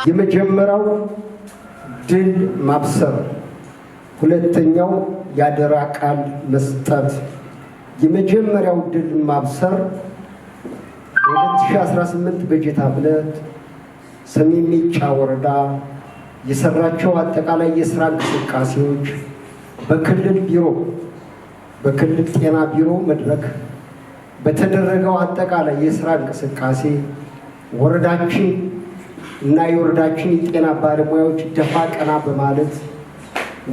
የመጀመሪያው ድል ማብሰር፣ ሁለተኛው ያደራ ቃል መስጠት። የመጀመሪያው ድል ማብሰር 2018 በጀት ዓመት ሰሜን ሜጫ ወረዳ የሰራቸው አጠቃላይ የስራ እንቅስቃሴዎች በክልል ጤና ቢሮ መድረክ በተደረገው አጠቃላይ የስራ እንቅስቃሴ ወረዳችን እና የወረዳችን የጤና ባለሙያዎች ደፋ ቀና በማለት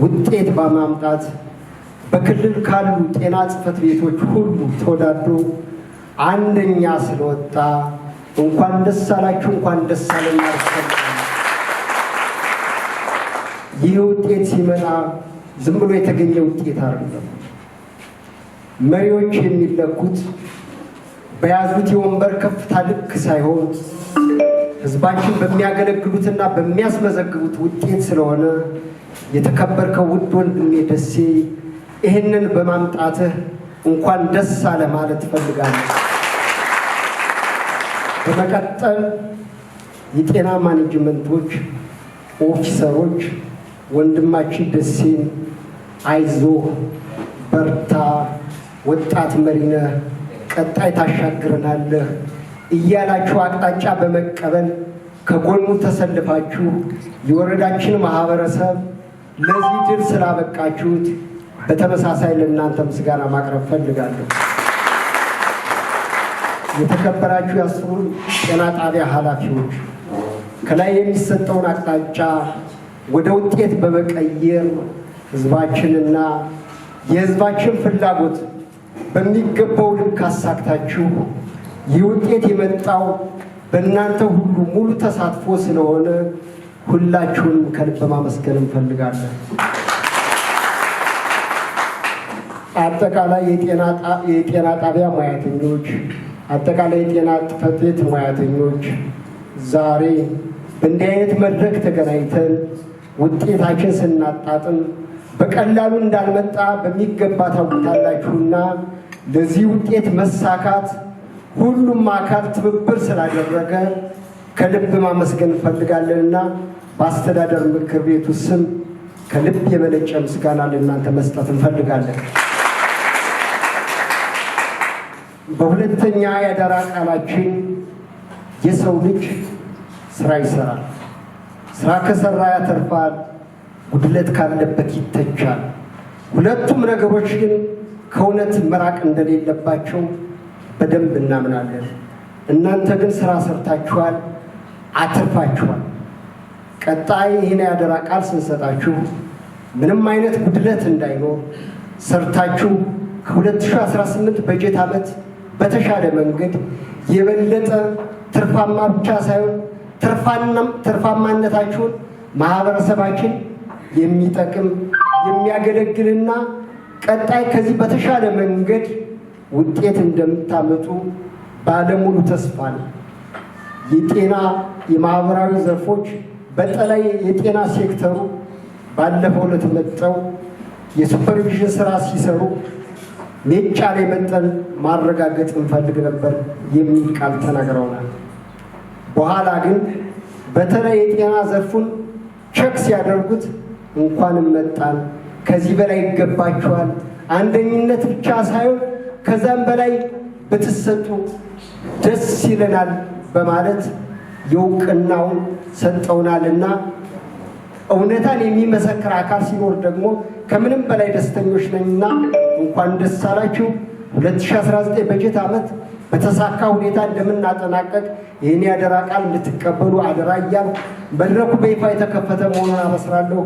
ውጤት በማምጣት በክልል ካሉ ጤና ጽሕፈት ቤቶች ሁሉ ተወዳድሮ አንደኛ ስለወጣ እንኳን ደስ አላችሁ፣ እንኳን ደስ አለን። ይህ ውጤት ሲመጣ ዝም ብሎ የተገኘ ውጤት አይደለም። መሪዎች የሚለኩት በያዙት የወንበር ከፍታ ልክ ሳይሆን ህዝባችን በሚያገለግሉትና በሚያስመዘግቡት ውጤት ስለሆነ የተከበርከው ውድ ወንድሜ ደሴ ይህንን በማምጣትህ እንኳን ደስ አለ ማለት እፈልጋለሁ። በመቀጠል የጤና ማኔጅመንቶች ኦፊሰሮች ወንድማችን ደሴን አይዞህ፣ በርታ፣ ወጣት መሪነህ፣ ቀጣይ ታሻግረናለህ እያላችሁ አቅጣጫ በመቀበል ከጎኑ ተሰልፋችሁ የወረዳችን ማህበረሰብ ለዚህ ድል ስላበቃችሁት በተመሳሳይ ለእናንተ ምስጋና ማቅረብ ፈልጋለሁ። የተከበራችሁ የአስሩ ጤና ጣቢያ ኃላፊዎች ከላይ የሚሰጠውን አቅጣጫ ወደ ውጤት በመቀየር ህዝባችንና የህዝባችን ፍላጎት በሚገባው ልክ አሳክታችሁ ይህ ውጤት የመጣው በእናንተ ሁሉ ሙሉ ተሳትፎ ስለሆነ ሁላችሁን ከልብ ማመስገን እንፈልጋለን። አጠቃላይ የጤና ጣቢያ ሙያተኞች፣ አጠቃላይ የጤና ጽሕፈት ቤት ሙያተኞች ዛሬ በእንዲህ አይነት መድረክ ተገናኝተን ውጤታችን ስናጣጥም በቀላሉ እንዳልመጣ በሚገባ ታውቁታላችሁና ለዚህ ውጤት መሳካት ሁሉም አካል ትብብር ስላደረገ ከልብ ማመስገን እንፈልጋለንና በአስተዳደር ምክር ቤቱ ስም ከልብ የመነጨ ምስጋና ለእናንተ መስጠት እንፈልጋለን። በሁለተኛ ያደራ ቃላችን የሰው ልጅ ስራ ይሰራል፣ ስራ ከሰራ ያተርፋል፣ ጉድለት ካለበት ይተቻል። ሁለቱም ነገሮች ግን ከእውነት መራቅ እንደሌለባቸው በደንብ እናምናለን። እናንተ ግን ስራ ሰርታችኋል፣ አትርፋችኋል። ቀጣይ ይህን ያደራ ቃል ስንሰጣችሁ ምንም አይነት ጉድለት እንዳይኖር ሰርታችሁ ከ2018 በጀት ዓመት በተሻለ መንገድ የበለጠ ትርፋማ ብቻ ሳይሆን ትርፋማነታችሁን ማህበረሰባችን የሚጠቅም የሚያገለግልና ቀጣይ ከዚህ በተሻለ መንገድ ውጤት እንደምታመጡ ባለሙሉ ተስፋ ነው። የጤና የማህበራዊ ዘርፎች በተለይ የጤና ሴክተሩ ባለፈው ዕለት መጥተው የሱፐርቪዥን ስራ ሲሰሩ ሜጫ ላይ መጠን ማረጋገጥ እንፈልግ ነበር የሚል ቃል ተናግረውናል። በኋላ ግን በተለይ የጤና ዘርፉን ቸክ ሲያደርጉት እንኳንም መጣን፣ ከዚህ በላይ ይገባችኋል፣ አንደኝነት ብቻ ሳይሆን ከዛም በላይ ብትሰጡ ደስ ይለናል በማለት የእውቅናውን ሰጠውናልና እውነታን የሚመሰክር አካል ሲኖር ደግሞ ከምንም በላይ ደስተኞች ነኝና እንኳን ደስ አላችሁ። 2019 በጀት ዓመት በተሳካ ሁኔታ እንደምናጠናቀቅ ይህን ያደራ ቃል እንድትቀበሉ አደራ እያልኩ መድረኩ በይፋ የተከፈተ መሆኑን አበስራለሁ።